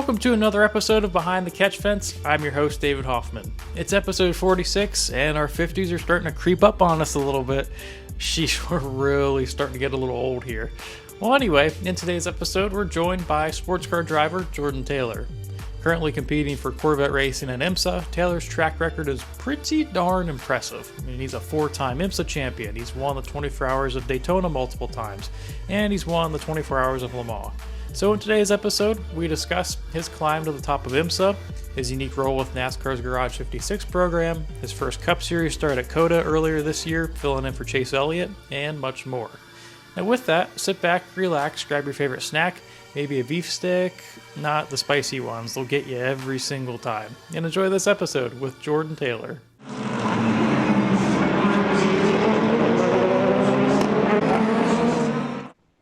Welcome to another episode of Behind the Catch Fence. I'm your host, David Hoffman. It's episode 46, and our 50s are starting to creep up on us a little bit. Sheesh, we're really starting to get a little old here. Well, anyway, in today's episode, we're joined by sports car driver Jordan Taylor. Currently competing for Corvette racing at IMSA, Taylor's track record is pretty darn impressive. I mean, he's a 4-time IMSA champion, he's won the 24 Hours of Daytona multiple times, and he's won the 24 Hours of Le Mans. So in today's episode, we discuss his climb to the top of IMSA, his unique role with NASCAR's Garage 56 program, his first Cup Series start at COTA earlier this year, filling in for Chase Elliott, and much more. Now with that, sit back, relax, grab your favorite snack, maybe a beef stick, not the spicy ones, they'll get you every single time, and enjoy this episode with Jordan Taylor.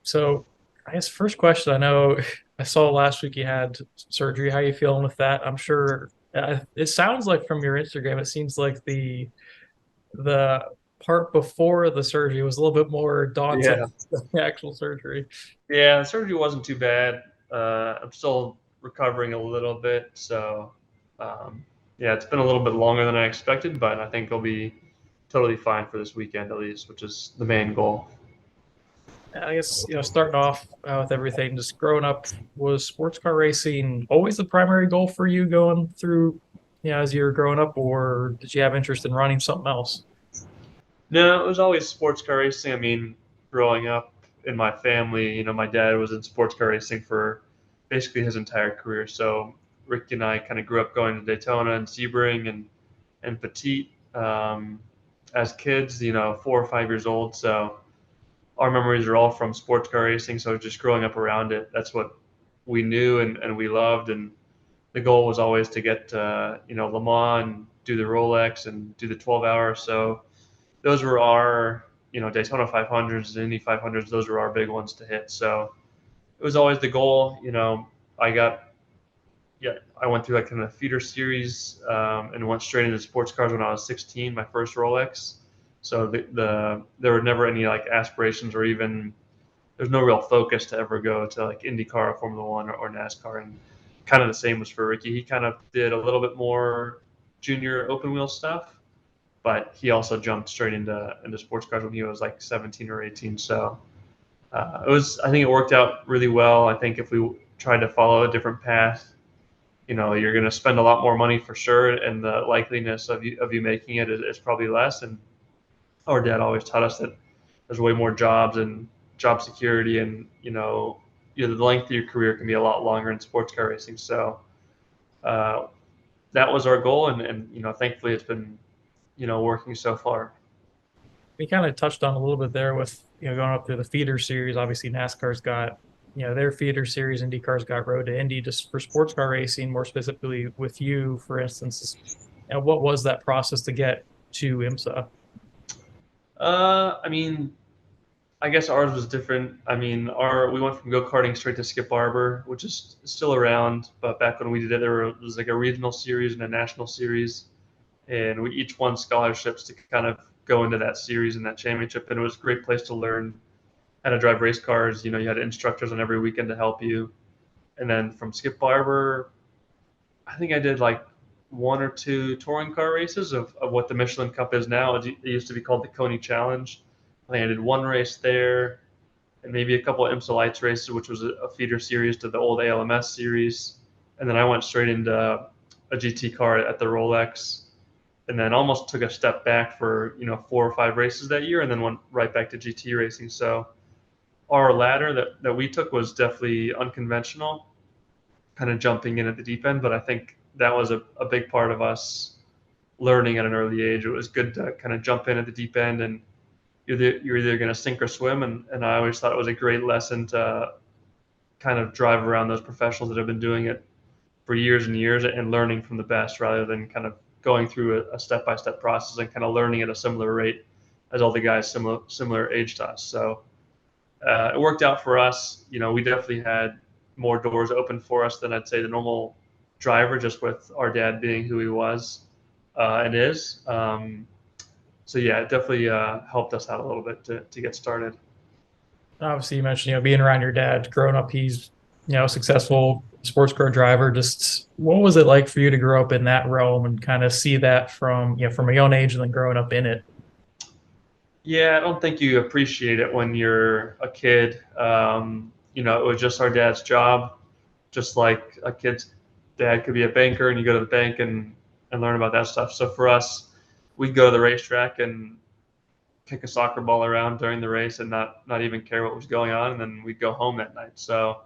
So, I guess first question, I know I saw last week you had surgery. How are you feeling with that? I'm sure it sounds like from your Instagram, it seems like the part before the surgery was a little bit more daunting than the actual surgery. Yeah, the surgery wasn't too bad. I'm still recovering a little bit. So, it's been a little bit longer than I expected, but I think I'll be totally fine for this weekend at least, which is the main goal. I guess, starting off with everything, just growing up, was sports car racing always the primary goal for you going through, as you were growing up, or did you have interest in running something else? No, it was always sports car racing. I mean, growing up in my family, my dad was in sports car racing for basically his entire career. So Ricky and I kind of grew up going to Daytona and Sebring and Petite as kids, 4 or 5 years old. So our memories are all from sports car racing. So just growing up around it, that's what we knew and we loved. And the goal was always to get to, Le Mans and do the Rolex and do the 12 hour. So those were our, Daytona 500s, Indy 500s. Those were our big ones to hit. So it was always the goal. I went through kind of a feeder series and went straight into sports cars when I was 16, my first Rolex. So there were never any aspirations or even there's no real focus to ever go to IndyCar, Formula One, or NASCAR. And kind of the same was for Ricky. He kind of did a little bit more junior open wheel stuff, but he also jumped straight into sports cars when he was 17 or 18. So I think it worked out really well. I think if we tried to follow a different path, you're going to spend a lot more money for sure, and the likeliness of you making it is probably less. And our dad always taught us that there's way more jobs and job security, and the length of your career can be a lot longer in sports car racing. So that was our goal, and thankfully it's been working so far. We kind of touched on a little bit there with going up through the feeder series. Obviously NASCAR's got their feeder series, IndyCar's got Road to Indy. Just for sports car racing, more specifically with you, for instance, what was that process to get to IMSA? I guess ours was different. We went from go-karting straight to Skip Barber, which is still around, but back when we did it, there was a regional series and a national series, and we each won scholarships to kind of go into that series and that championship, and it was a great place to learn how to drive race cars. You had instructors on every weekend to help you. And then from Skip Barber, I think I did 1 or 2 touring car races of what the Michelin Cup is now. It used to be called the Coney Challenge. I think I did 1 race there and maybe a couple of IMSA Lights races, which was a feeder series to the old ALMS series. And then I went straight into a GT car at the Rolex, and then almost took a step back for 4 or 5 races that year, and then went right back to GT racing. So our ladder that we took was definitely unconventional, kind of jumping in at the deep end, but I think that was a big part of us learning at an early age. It was good to kind of jump in at the deep end, and you're either going to sink or swim. And I always thought it was a great lesson to kind of drive around those professionals that have been doing it for years and years and learning from the best, rather than kind of going through a step-by-step process and kind of learning at a similar rate as all the guys similar age to us. So it worked out for us. We definitely had more doors open for us than I'd say the normal driver, just with our dad being who he was and is. So yeah, it definitely helped us out a little bit to get started. Obviously, you mentioned being around your dad. Growing up, he's successful sports car driver. Just what was it like for you to grow up in that realm and kind of see that from, from a young age and then growing up in it? Yeah, I don't think you appreciate it when you're a kid. It was just our dad's job, just like a kid's dad could be a banker, and you go to the bank and learn about that stuff. So for us, we'd go to the racetrack and kick a soccer ball around during the race and not even care what was going on, and then we'd go home that night. So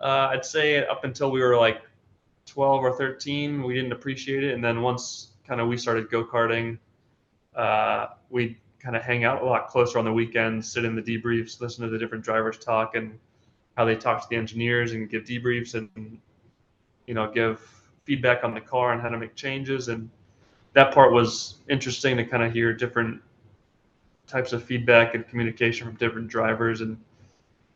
I'd say up until we were like 12 or 13, we didn't appreciate it, and then once kind of we started go karting, we'd kind of hang out a lot closer on the weekends, sit in the debriefs, listen to the different drivers talk and how they talk to the engineers and give debriefs and give feedback on the car and how to make changes. And that part was interesting to kind of hear different types of feedback and communication from different drivers and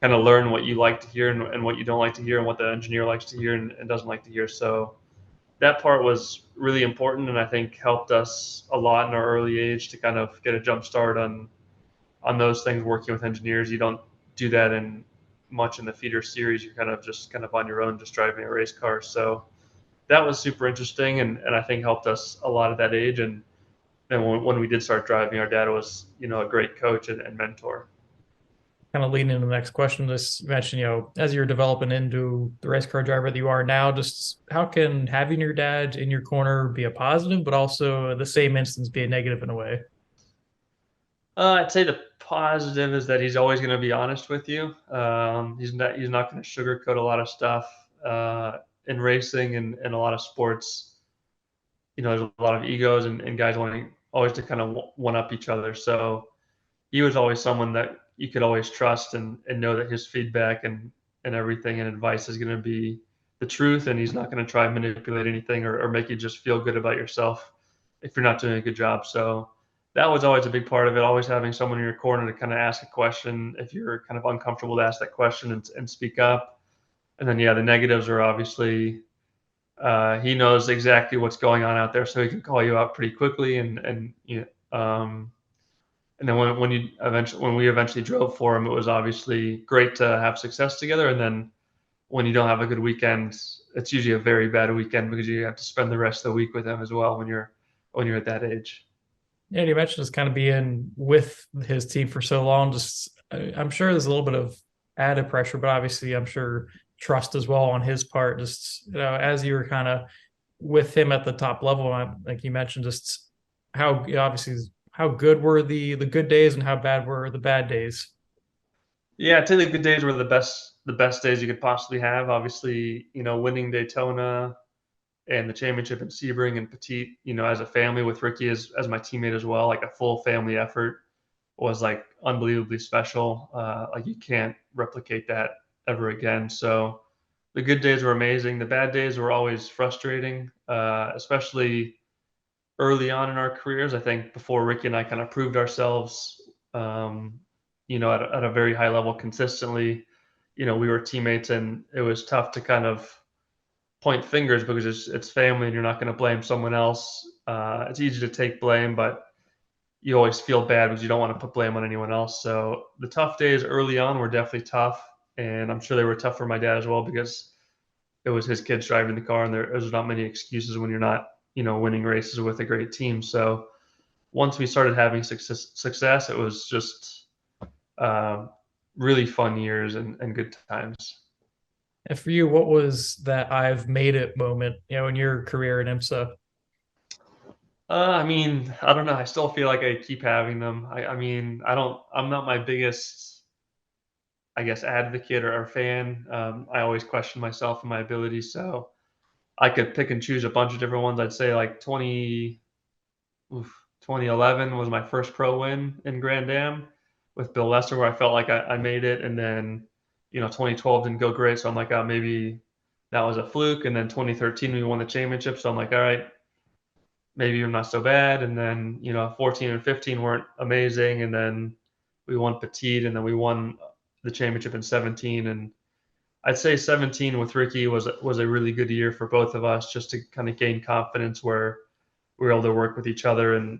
kind of learn what you like to hear and what you don't like to hear and what the engineer likes to hear and doesn't like to hear. So that part was really important and I think helped us a lot in our early age to kind of get a jump start on those things working with engineers. You don't do that in much in the feeder series. You're kind of on your own, just driving a race car. So that was super interesting and I think helped us a lot at that age. And when we did start driving, our dad was, a great coach and mentor. Kind of leading into the next question, just you mentioned, as you're developing into the race car driver that you are now, just how can having your dad in your corner be a positive, but also the same instance be a negative in a way? I'd say the positive is that he's always going to be honest with you. He's not going to sugarcoat a lot of stuff in racing and a lot of sports. There's a lot of egos and guys wanting always to kind of one up each other. So he was always someone that you could always trust and know that his feedback and everything and advice is going to be the truth, and he's not going to try and manipulate anything or make you just feel good about yourself if you're not doing a good job. So that was always a big part of it, always having someone in your corner to kind of ask a question if you're kind of uncomfortable to ask that question and speak up. And then, yeah, the negatives are obviously he knows exactly what's going on out there, so he can call you out pretty quickly. And then when we eventually drove for him, it was obviously great to have success together. And then when you don't have a good weekend, it's usually a very bad weekend because you have to spend the rest of the week with him as well when you're at that age. Yeah, you mentioned just kind of being with his team for so long. Just, I'm sure there's a little bit of added pressure, but obviously, I'm sure trust as well on his part. Just as you were kind of with him at the top level, like you mentioned, just how obviously how good were the good days and how bad were the bad days. Yeah, I'd say the good days were the best days you could possibly have. Obviously, winning Daytona and the championship in Sebring and Petit, as a family with Ricky as my teammate as well, like a full family effort was like unbelievably special. Like you can't replicate that ever again. So the good days were amazing. The bad days were always frustrating, especially early on in our careers. I think before Ricky and I kind of proved ourselves, at a very high level consistently. We were teammates, and it was tough to kind of point fingers because it's family, and you're not going to blame someone else. It's easy to take blame, but you always feel bad because you don't want to put blame on anyone else. So the tough days early on were definitely tough, and I'm sure they were tough for my dad as well because it was his kids driving the car, and there's not many excuses when you're not, winning races with a great team. So once we started having success, it was just uh, really fun years and good times. And for you, what was that I've made it moment, in your career at IMSA? I mean, I don't know. I still feel like I keep having them. I mean, I'm not my biggest, I guess, advocate or fan. I always question myself and my abilities. So I could pick and choose a bunch of different ones. I'd say like 2011 was my first pro win in Grand Am with Bill Lester, where I felt like I made it. And then, 2012 didn't go great. So I'm like, oh, maybe that was a fluke. And then 2013, we won the championship. So I'm like, all right, maybe you're not so bad. And then, 14 and 15 weren't amazing. And then we won Petit, and then we won the championship in 17. And I'd say 17 with Ricky was a really good year for both of us, just to kind of gain confidence where we were able to work with each other. And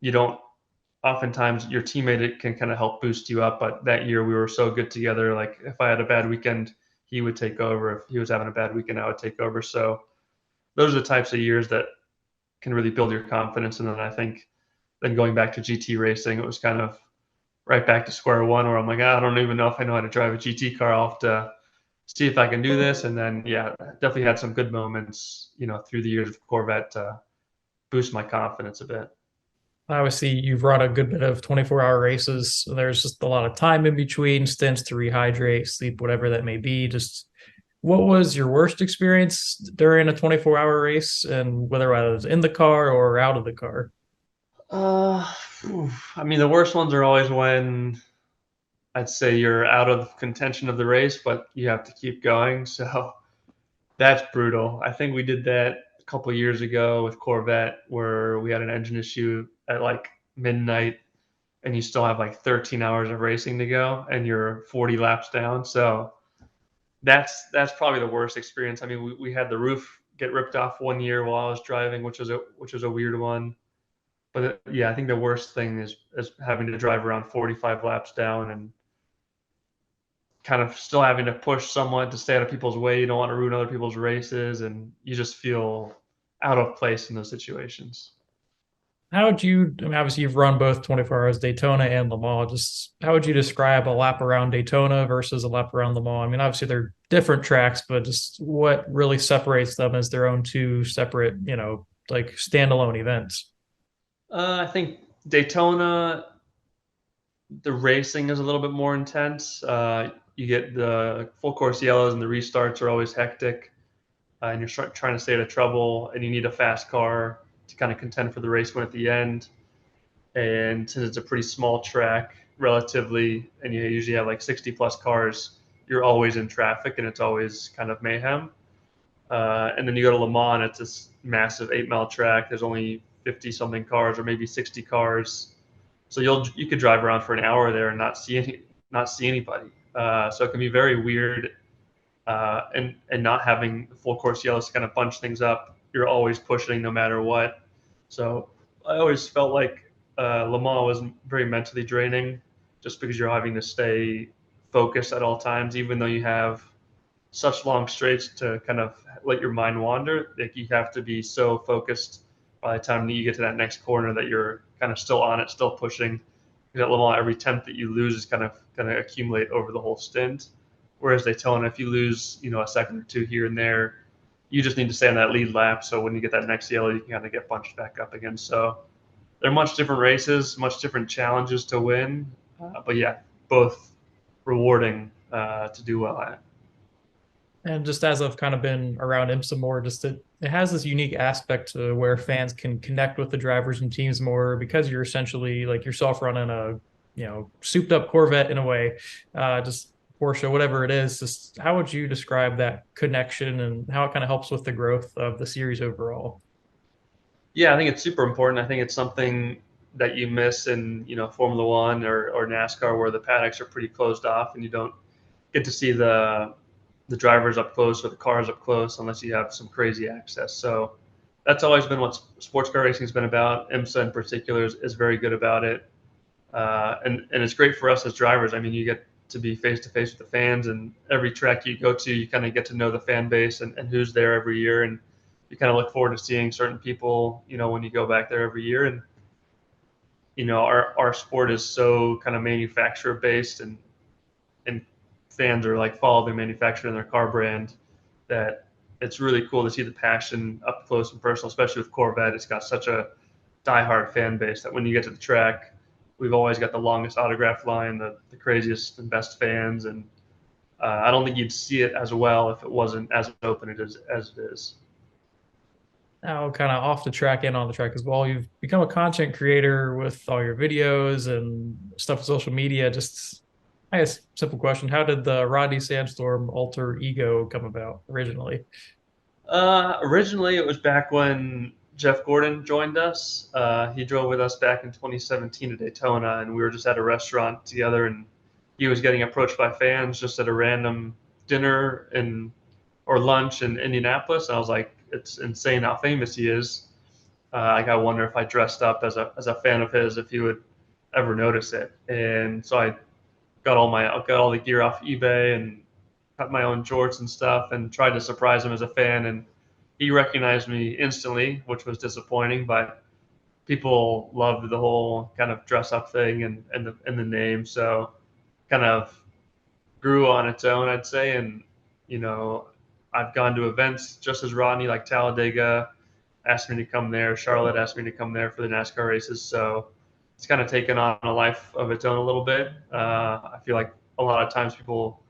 you don't oftentimes your teammate can kind of help boost you up, but that year we were so good together. Like if I had a bad weekend, he would take over. If he was having a bad weekend, I would take over. So those are the types of years that can really build your confidence. And then I think then going back to GT racing, it was kind of right back to square one where I'm like, I don't even know if I know how to drive a GT car. I'll have to see if I can do this. And then, yeah, definitely had some good moments, through the years of Corvette to boost my confidence a bit. Obviously, you've run a good bit of 24-hour races. So there's just a lot of time in between stints to rehydrate, sleep, whatever that may be. Just what was your worst experience during a 24-hour race, and whether I was in the car or out of the car? Uh, I mean, the worst ones are always when I'd say you're out of contention of the race, but you have to keep going. So that's brutal. I think we did that a couple of years ago with Corvette, where we had an engine issue at like midnight, and you still have like 13 hours of racing to go, and you're 40 laps down. So that's probably the worst experience. I mean, we had the roof get ripped off one year while I was driving, which was a weird one. But yeah, I think the worst thing is having to drive around 45 laps down and kind of still having to push someone to stay out of people's way. You don't want to ruin other people's races, and you just feel out of place in those situations. How would you, I mean, obviously you've run both 24 hours Daytona and Le Mans. Just how would you describe a lap around Daytona versus a lap around Le Mans? I mean, obviously they're different tracks, but just what really separates them as their own two separate, like standalone events? I think Daytona, the racing is a little bit more intense. You get the full course yellows, and the restarts are always hectic, and you're trying to stay out of trouble, and you need a fast car to kind of contend for the race win at the end. And since it's a pretty small track relatively, and you usually have like 60 plus cars, you're always in traffic, and it's always kind of mayhem. And then you go to Le Mans, it's this massive 8 mile track. There's only 50 something cars, or maybe 60 cars. So you could drive around for an hour there and not see anybody. So it can be very weird, and not having full course yellows to kind of bunch things up. You're always pushing no matter what. So I always felt like Le Mans was very mentally draining, just because you're having to stay focused at all times, even though you have such long straights to kind of let your mind wander. Like, you have to be so focused by the time that you get to that next corner that you're kind of still on it, still pushing. Because at Le Mans, every tenth that you lose is kind of going to accumulate over the whole stint. Whereas Daytona, if you lose, a second or two here and there, you just need to stay on that lead lap. So when you get that next yellow, you can kind of get bunched back up again. So they're much different races, much different challenges to win. But yeah, both rewarding to do well at. And just as I've kind of been around IMSA more, just it has this unique aspect to where fans can connect with the drivers and teams more because you're essentially like yourself running a, souped up Corvette in a way, just Porsche, whatever it is. Just how would you describe that connection and how it kind of helps with the growth of the series overall? Yeah, I think it's super important. I think it's something that you miss in, Formula One or NASCAR, where the paddocks are pretty closed off and you don't get to see the drivers up close or the cars up close unless you have some crazy access. So that's always been what sports car racing has been about. IMSA in particular is very good about it. And it's great for us as drivers. I mean, you get to be face to face with the fans, and every track you go to, you kind of get to know the fan base and who's there every year. And you kind of look forward to seeing certain people, when you go back there every year. And, our sport is so kind of manufacturer based, and fans are like follow their manufacturer and their car brand, that it's really cool to see the passion up close and personal, especially with Corvette. It's got such a diehard fan base that when you get to the track, we've always got the longest autograph line, the craziest and best fans. And I don't think you'd see it as well if it wasn't as open as it is. Now, kind of off the track and on the track as well, you've become a content creator with all your videos and stuff on social media. Just, I guess, simple question: how did the Rodney Sandstorm alter ego come about originally? Originally, it was back when Jeff Gordon joined us. He drove with us back in 2017 to Daytona, and we were just at a restaurant together, and he was getting approached by fans just at a random dinner or lunch in Indianapolis. And I was like, it's insane how famous he is. Like, I wonder if I dressed up as a fan of his, if he would ever notice it. And so I got all the gear off eBay and cut my own jorts and stuff, and tried to surprise him as a fan. And he recognized me instantly, which was disappointing, but people loved the whole kind of dress up thing and the name. So kind of grew on its own, I'd say. And, you know, I've gone to events just as Rodney, like Talladega asked me to come there. Charlotte asked me to come there for the NASCAR races. So it's kind of taken on a life of its own a little bit. I feel like a lot of times people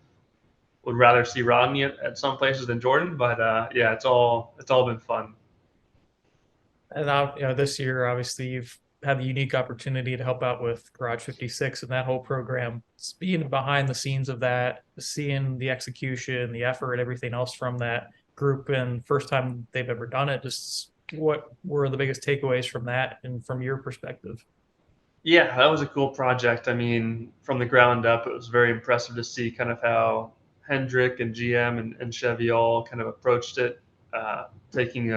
would rather see Rodney at some places than Jordan, but yeah, it's all been fun. And this year, obviously, you've had the unique opportunity to help out with Garage 56 and that whole program. Being behind the scenes of that, seeing the execution, the effort, everything else from that group, and first time they've ever done it. Just what were the biggest takeaways from that, and from your perspective? Yeah, that was a cool project. I mean, from the ground up, it was very impressive to see kind of how Hendrick and GM and Chevy all kind of approached it, taking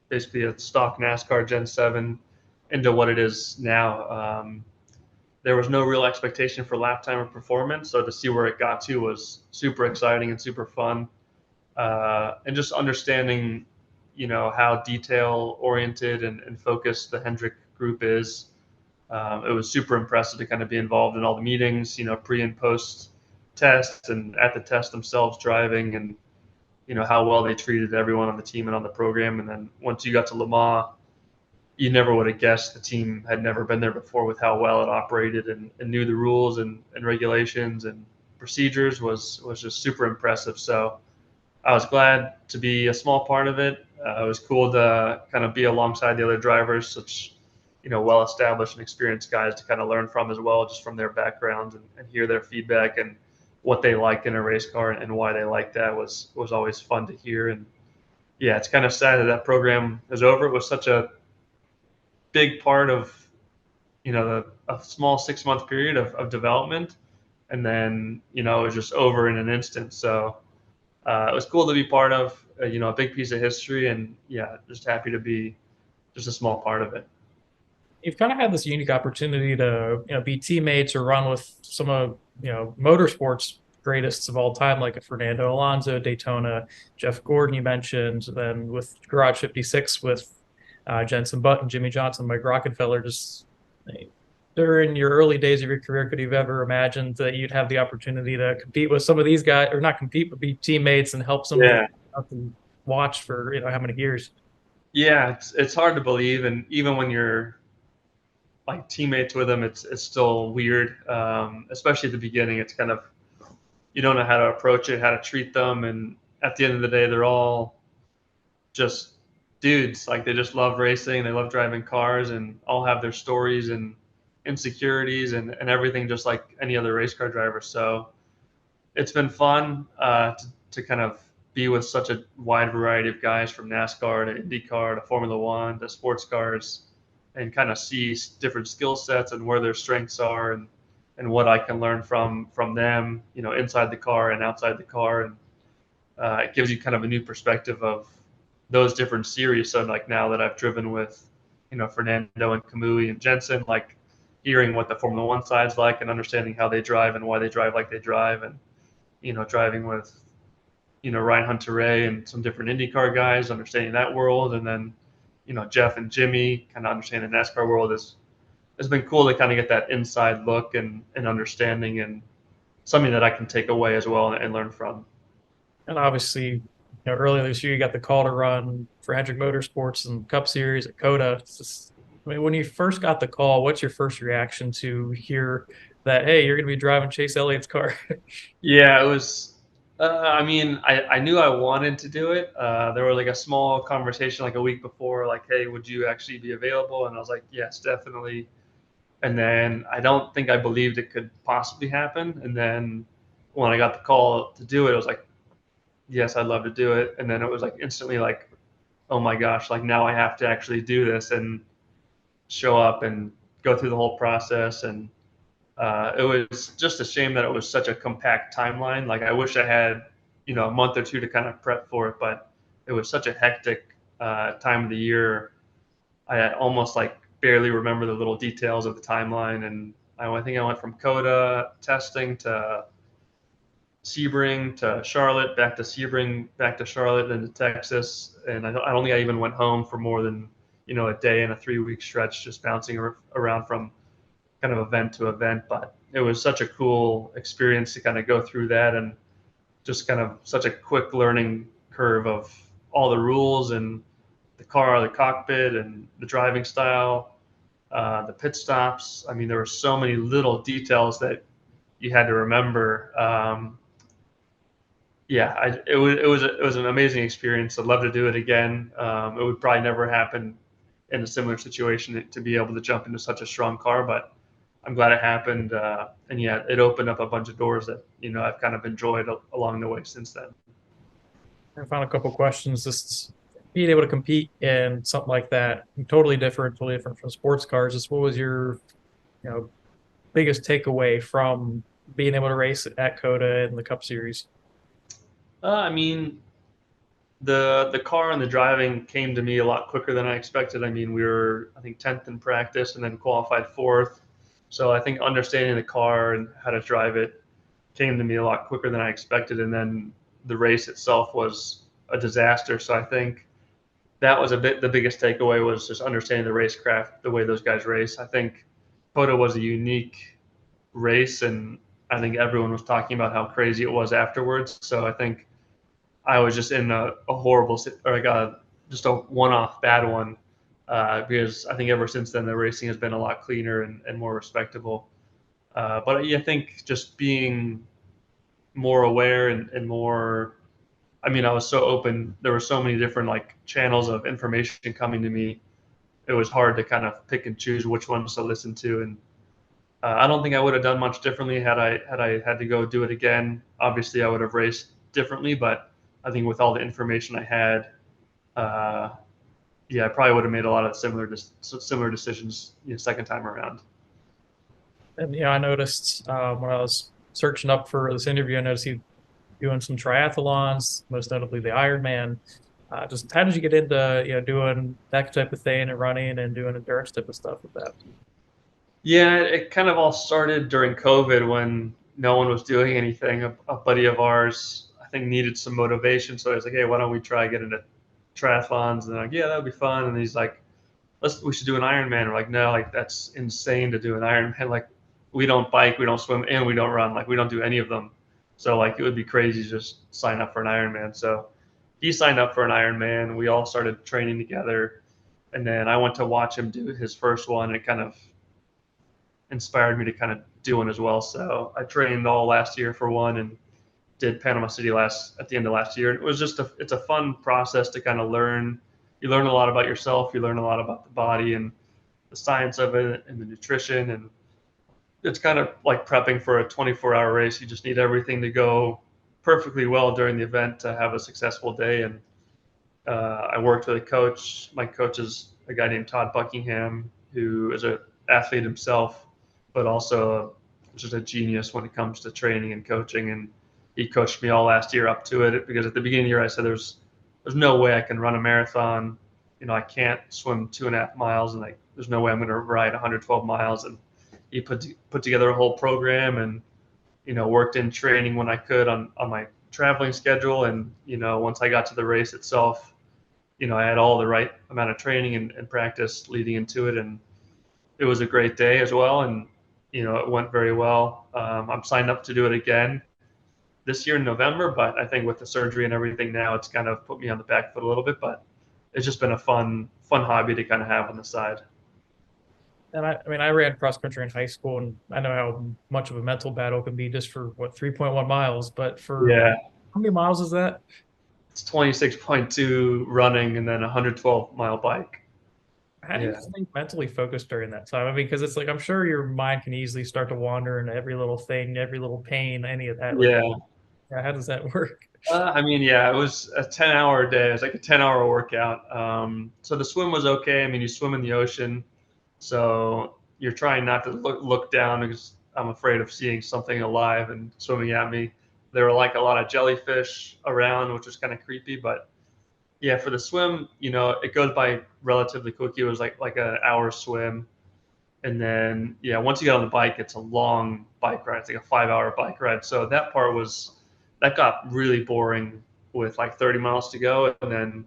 basically a stock NASCAR Gen 7 into what it is now. There was no real expectation for lap time or performance, so to see where it got to was super exciting and super fun. And just understanding, how detail oriented and focused the Hendrick group is. It was super impressive to kind of be involved in all the meetings, pre and post tests and at the test themselves driving, and how well they treated everyone on the team and on the program. And then once you got to Le Mans, you never would have guessed the team had never been there before with how well it operated and knew the rules and regulations and procedures was just super impressive. So I was glad to be a small part of it. It was cool to kind of be alongside the other drivers, such well-established and experienced guys to kind of learn from as well, just from their backgrounds and hear their feedback and what they like in a race car and why they like that was always fun to hear. And yeah, it's kind of sad that that program is over. It was such a big part of a small 6 month period of development, and then it was just over in an instant. So it was cool to be part of a big piece of history, and yeah, just happy to be just a small part of it. You've kind of had this unique opportunity to be teammates or run with some of motorsports greatest of all time, like a Fernando Alonso, Daytona, Jeff Gordon you mentioned, then with Garage 56 with Jenson Button, Jimmy Johnson, Mike Rockefeller. Just during your early days of your career, could you have ever imagined that you'd have the opportunity to compete with some of these guys, or not compete, but be teammates and help some of the Yeah, up and watch for how many years? yeah, it's hard to believe, and even when you're like teammates with them, it's still weird. Especially at the beginning, it's kind of you don't know how to approach it, how to treat them, and at the end of the day, they're all just dudes. Like they just love racing, they love driving cars, and all have their stories and insecurities and everything, just like any other race car driver. So it's been fun to kind of be with such a wide variety of guys from NASCAR to IndyCar to Formula One to sports cars, and kind of see different skill sets and where their strengths are and what I can learn from them, inside the car and outside the car. And it gives you kind of a new perspective of those different series. So like now that I've driven with, Fernando and Kamui and Jensen, like hearing what the Formula One side's like and understanding how they drive and why they drive like they drive, and driving with Ryan Hunter-Reay and some different IndyCar guys, understanding that world, and then Jeff and Jimmy kind of understanding the NASCAR world is has been cool to kind of get that inside look and understanding, and something that I can take away as well and learn from. And obviously, earlier this year you got the call to run for Hendrick Motorsports and Cup Series at Coda. I mean, when you first got the call, what's your first reaction to hear that, hey, you're going to be driving Chase Elliott's car? Yeah, it was. I mean, I knew I wanted to do it. There was like a small conversation like a week before, like, hey, would you actually be available? And I was like, yes, definitely. And then I don't think I believed it could possibly happen. And then when I got the call to do it, I was like, yes, I'd love to do it. And then it was like instantly like, oh my gosh, like now I have to actually do this and show up and go through the whole process. And it was just a shame that it was such a compact timeline. Like I wish I had, a month or two to kind of prep for it, but it was such a hectic time of the year. I almost like barely remember the little details of the timeline. And I think I went from CODA testing to Sebring to Charlotte, back to Sebring, back to Charlotte, then to Texas. And I don't think I even went home for more than, a day and a 3-week stretch, just bouncing around from kind of event to event. But it was such a cool experience to kind of go through that, and just kind of such a quick learning curve of all the rules and the car, the cockpit, and the driving style, the pit stops. I mean, there were so many little details that you had to remember. It was an amazing experience. I'd love to do it again. It would probably never happen in a similar situation to be able to jump into such a strong car, but I'm glad it happened. And yeah, it opened up a bunch of doors that I've kind of enjoyed along the way since then. And final couple questions. Just being able to compete in something like that, totally different from sports cars. Just what was your, you know, biggest takeaway from being able to race at Coda in the Cup Series? I mean, the car and the driving came to me a lot quicker than I expected. I mean, we were, I think, 10th in practice and then qualified 4th. So I think understanding the car and how to drive it came to me a lot quicker than I expected. And then the race itself was a disaster. So I think that was the biggest takeaway, was just understanding the racecraft, the way those guys race. I think Coda was a unique race, and I think everyone was talking about how crazy it was afterwards. So I think I was just in a horrible, or just a one-off bad one, because I think ever since then the racing has been a lot cleaner and more respectable. But yeah, I think just being more aware and more. I mean, I was so open. There were so many different channels of information coming to me. It was hard to kind of pick and choose which ones to listen to, and I don't think I would have done much differently had I had to go do it again. Obviously, I would have raced differently, but I think with all the information I had, uh, yeah, I probably would have made a lot of similar decisions second time around. And I noticed when I was searching up for this interview, I noticed you doing some triathlons, most notably the Ironman. Just how did you get into doing that type of thing and running and doing endurance type of stuff with that? Yeah, it kind of all started during COVID when no one was doing anything. A buddy of ours, I think, needed some motivation, so I was like, "Hey, why don't we try getting into triathlons?" And they're like, "Yeah, that would be fun." And he's like, we should do an Ironman." We're like, "No, that's insane to do an Ironman. Like, we don't bike, we don't swim, and we don't run. Like, we don't do any of them. So it would be crazy to just sign up for an Ironman." So he signed up for an Ironman. We all started training together, and then I went to watch him do his first one. And it kind of inspired me to kind of do one as well. So I trained all last year for one, and did Panama City at the end of last year. And it was it's a fun process to kind of learn. You learn a lot about yourself. You learn a lot about the body and the science of it and the nutrition. And it's kind of like prepping for a 24-hour race. You just need everything to go perfectly well during the event to have a successful day. And I worked with a coach. My coach is a guy named Todd Buckingham, who is an athlete himself, but also just a genius when it comes to training and coaching. And he coached me all last year up to it, because at the beginning of the year I said there's no way I can run a marathon. I can't swim 2.5 miles, and there's no way I'm going to ride 112 miles. And he put together a whole program, and worked in training when I could on my traveling schedule. And once I got to the race itself, I had all the right amount of training and practice leading into it, and it was a great day as well. And it went very well. I'm signed up to do it again this year in November, but I think with the surgery and everything now, it's kind of put me on the back foot a little bit. But it's just been a fun hobby to kind of have on the side. And I mean, I ran cross country in high school, and I know how much of a mental battle can be just for 3.1 miles. But for Yeah, how many miles is that? it's 26.2 running and then a 112-mile bike. How do you Yeah. stay mentally focused during that time? I mean, because it's like I'm sure your mind can easily start to wander into every little thing, every little pain, any of that. Like, Yeah. how does that work? I mean, yeah, it was a 10-hour day. It was like a 10-hour workout. So the swim was okay. I mean, you swim in the ocean, so you're trying not to look down, because I'm afraid of seeing something alive and swimming at me. There were a lot of jellyfish around, which was kind of creepy. But yeah, for the swim, it goes by relatively quickly. It was like an hour swim. And then, yeah, once you get on the bike, it's a long bike ride. It's like a 5-hour bike ride. So that part was that got really boring with like 30 miles to go. And then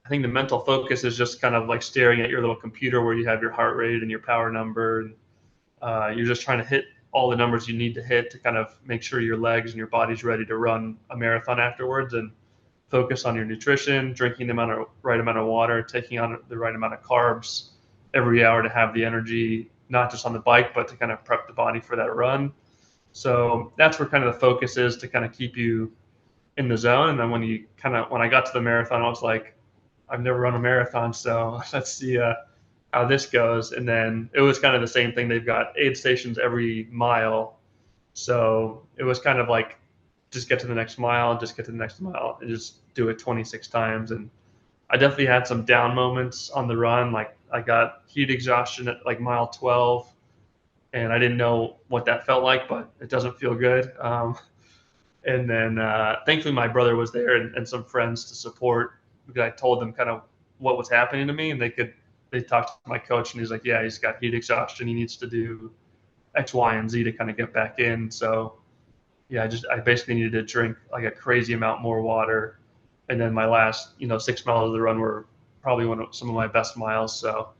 I think the mental focus is just kind of like staring at your little computer where you have your heart rate and your power number. And you're just trying to hit all the numbers you need to hit to kind of make sure your legs and your body's ready to run a marathon afterwards, and focus on your nutrition, drinking the right amount of water, taking on the right amount of carbs every hour to have the energy, not just on the bike, but to kind of prep the body for that run. So that's where kind of the focus is, to kind of keep you in the zone. And then when I got to the marathon, I was like, I've never run a marathon, so let's see how this goes. And then it was kind of the same thing. They've got aid stations every mile. So it was kind of like, just get to the next mile, just get to the next mile, and just do it 26 times. And I definitely had some down moments on the run. Like I got heat exhaustion at like mile 12, and I didn't know what that felt like, but it doesn't feel good. And then thankfully my brother was there, and some friends to support, because I told them kind of what was happening to me, and they talked to my coach, and he's like, yeah, he's got heat exhaustion. He needs to do X, Y, and Z to kind of get back in. So yeah, I basically needed to drink like a crazy amount more water. And then my last, 6 miles of the run were probably some of my best miles. So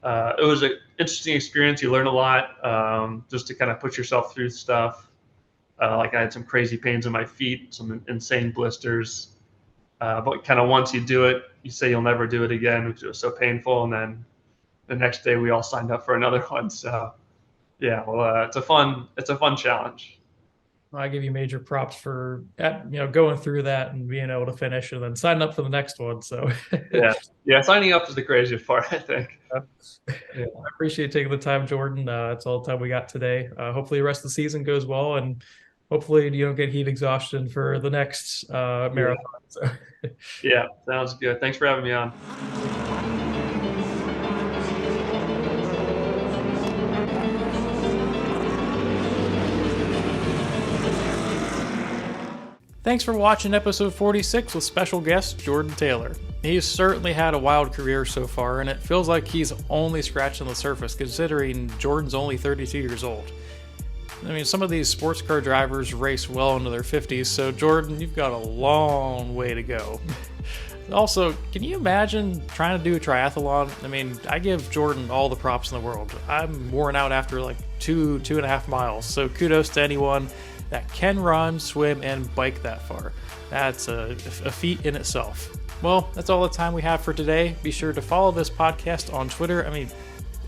it was an interesting experience. You learn a lot, just to kind of put yourself through stuff. Like I had some crazy pains in my feet, some insane blisters. But kind of once you do it, you say you'll never do it again, which was so painful. And then the next day we all signed up for another one. So yeah, well, it's a fun challenge. I give you major props for going through that and being able to finish and then signing up for the next one. So yeah, signing up is the craziest part, I think. Yeah. I appreciate taking the time, Jordan. That's all the time we got today. Hopefully the rest of the season goes well, and hopefully you don't get heat exhaustion for the next marathon. So. Yeah, sounds good. Thanks for having me on. Thanks for watching episode 46 with special guest Jordan Taylor. He's certainly had a wild career so far, and it feels like he's only scratching the surface considering Jordan's only 32 years old. I mean, some of these sports car drivers race well into their 50s, so Jordan, you've got a long way to go. Also, can you imagine trying to do a triathlon? I mean, I give Jordan all the props in the world. I'm worn out after like 2.5 miles, so kudos to anyone that can run, swim, and bike that far. That's a feat in itself. Well, that's all the time we have for today. Be sure to follow this podcast on Twitter.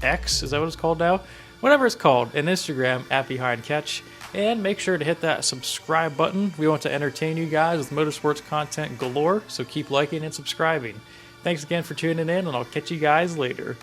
X, is that what it's called now? Whatever it's called, and Instagram @BehindCatch. And make sure to hit that subscribe button. We want to entertain you guys with motorsports content galore, so keep liking and subscribing. Thanks again for tuning in, and I'll catch you guys later.